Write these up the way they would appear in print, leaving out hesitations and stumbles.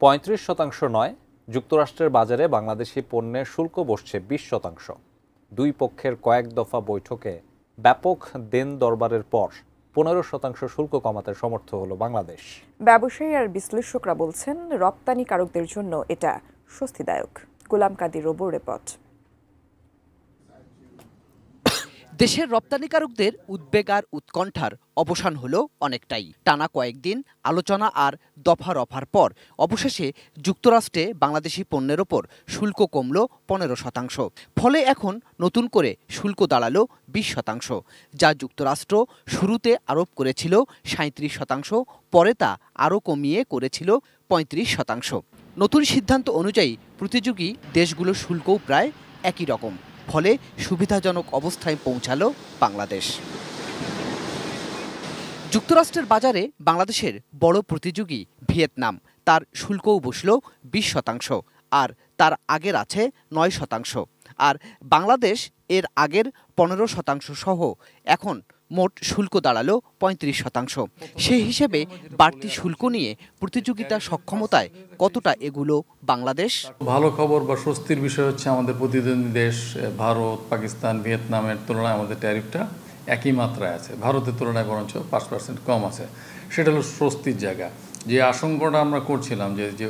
৩৫% নয়, যুক্তরাষ্ট্রের বাজারে বাংলাদেশি পণ্যের শুল্ক বসছে ২০%। দুই পক্ষের কয়েক দফা বৈঠকে ব্যাপক দেন দরবারের পর ১৫% শুল্ক কমাতে সমর্থ হলো বাংলাদেশ। ব্যবসায়ী আর বিশ্লেষকরা বলছেন, রপ্তানিকারকদের জন্য এটা স্বস্তিদায়ক। গোলাম কাদির রবুর রিপোর্ট। দেশের রপ্তানিকারকদের উদ্বেগ আর উৎকণ্ঠার অবসান হলো অনেকটাই। টানা কয়েকদিন আলোচনা আর দফা রফার পর অবশেষে যুক্তরাষ্ট্রে বাংলাদেশি পণ্যের ওপর শুল্ক কমল ১৫%। ফলে এখন নতুন করে শুল্ক দাঁড়ালো ২০%, যা যুক্তরাষ্ট্র শুরুতে আরোপ করেছিল ৩৭%, পরে তা আরও কমিয়ে করেছিল ৩৫%। নতুন সিদ্ধান্ত অনুযায়ী প্রতিযোগী দেশগুলোর শুল্কও প্রায় একই রকম। ফলে সুবিধাজনক অবস্থায় পৌঁছালো বাংলাদেশ। যুক্তরাষ্ট্রের বাজারে বাংলাদেশের বড় প্রতিযোগী ভিয়েতনাম, তার শুল্কও বসল ২০%, আর তার আগের আছে ৯%। আর বাংলাদেশ এর আগের ১৫% সহ এখন মোট শুল্ক দাঁড়ালো ৩৫%। সেই হিসেবে বাড়তি শুল্ক নিয়ে প্রতিযোগিতা সক্ষমতায় কতটা এগুলো বাংলাদেশ? ভালো খবর বা স্বস্তির বিষয় হচ্ছে আমাদের প্রতিদ্বন্দ্বী দেশ ভারত, পাকিস্তান, ভিয়েতনামের তুলনায় আমাদের ট্যারিফটা একই মাত্রায় আছে। ভারতের তুলনায় বরঞ্চ ৫% কম আছে। সেটা হলো স্বস্তির জায়গা। যে আশঙ্কাটা আমরা করছিলাম যে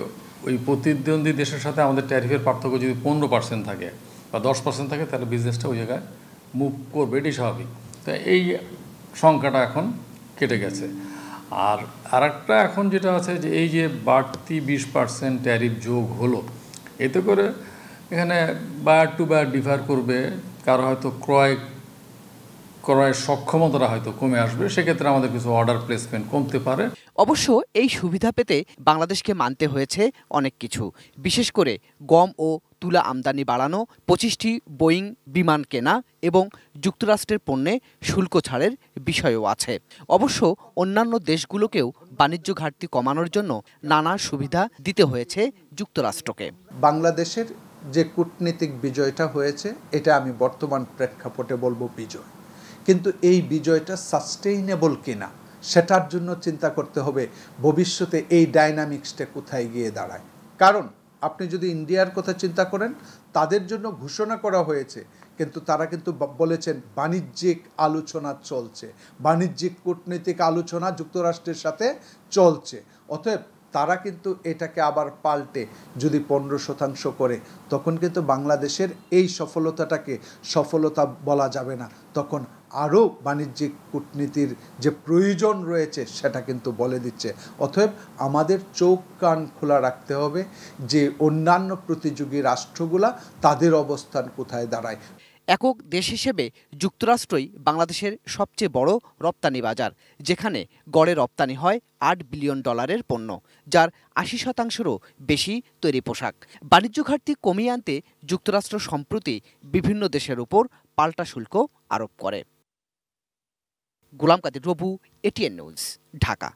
ওই প্রতিদ্বন্দ্বী দেশের সাথে আমাদের ট্যারিফের পার্থক্য যদি ১৫% থাকে বা 10% থাকে, তাহলে বিজনেসটা ওই জায়গায় মুভ করবে, এটাই স্বাভাবিক। তো এই সংখ্যাটা এখন কেটে গেছে। আর আরেকটা এখন যেটা আছে যে এই যে বাড়তি 20% ট্যারিফ যোগ হলো, এতে করে এখানে বায়ার টু বায়ার ডিফার করবে, কারো হয়তো ক্রয়ের সক্ষমতাটা হয়তো কমে আসবে, সেক্ষেত্রে আমাদের কিছু অর্ডার প্লেসমেন্ট কমতে পারে। অবশ্য এই সুবিধা পেতে বাংলাদেশকে মানতে হয়েছে অনেক কিছু, বিশেষ করে গম ও তুলা আমদানি বাড়ানো, ২৫টি বোয়িং বিমান কেনা এবং যুক্তরাষ্ট্রের পণ্যে শুল্ক ছাড়ের বিষয়ও আছে। অবশ্য অন্যান্য দেশগুলোকেও বাণিজ্য ঘাটতি কমানোর জন্য নানা সুবিধা দিতে হয়েছে যুক্তরাষ্ট্রকে। বাংলাদেশের যে কূটনীতিক বিজয়টা হয়েছে, এটা আমি বর্তমান প্রেক্ষাপটে বলবো বিজয়, কিন্তু এই বিজয়টা সাস্টেইনেবল কিনা সেটার জন্য চিন্তা করতে হবে ভবিষ্যতে এই ডাইনামিক্সটা কোথায় গিয়ে দাঁড়ায়। কারণ আপনি যদি ইন্ডিয়ার কথা চিন্তা করেন, তাদের জন্য ঘোষণা করা হয়েছে, কিন্তু তারা কিন্তু বলেছেন বাণিজ্যিক আলোচনা চলছে, বাণিজ্যিক কূটনৈতিক আলোচনা যুক্তরাষ্ট্রের সাথে চলছে। অতএব তারা কিন্তু এটাকে আবার পাল্টে যদি ১৫% করে, তখন কিন্তু বাংলাদেশের এই সফলতাটাকে সফলতা বলা যাবে না, তখন আরও বাণিজ্যিক কূটনীতির যে প্রয়োজন রয়েছে সেটা কিন্তু বলে দিচ্ছে। অতএব আমাদের চোখ কান খোলা রাখতে হবে যে অন্যান্য প্রতিযোগী রাষ্ট্রগুলা তাদের অবস্থান কোথায় দাঁড়ায়। একক দেশ হিসেবে যুক্তরাষ্ট্রই বাংলাদেশের সবচেয়ে বড় রপ্তানি বাজার, যেখানে গড়ে রপ্তানি হয় $৮ বিলিয়ন পণ্য, যার ৮০%-রও বেশি তৈরি পোশাক। বাণিজ্য ঘাটতি কমিয়ে আনতে যুক্তরাষ্ট্র সম্প্রতি বিভিন্ন দেশের উপর পাল্টা শুল্ক আরোপ করে। গোলাম কাদির রবু, এটিএন নিউজ, ঢাকা।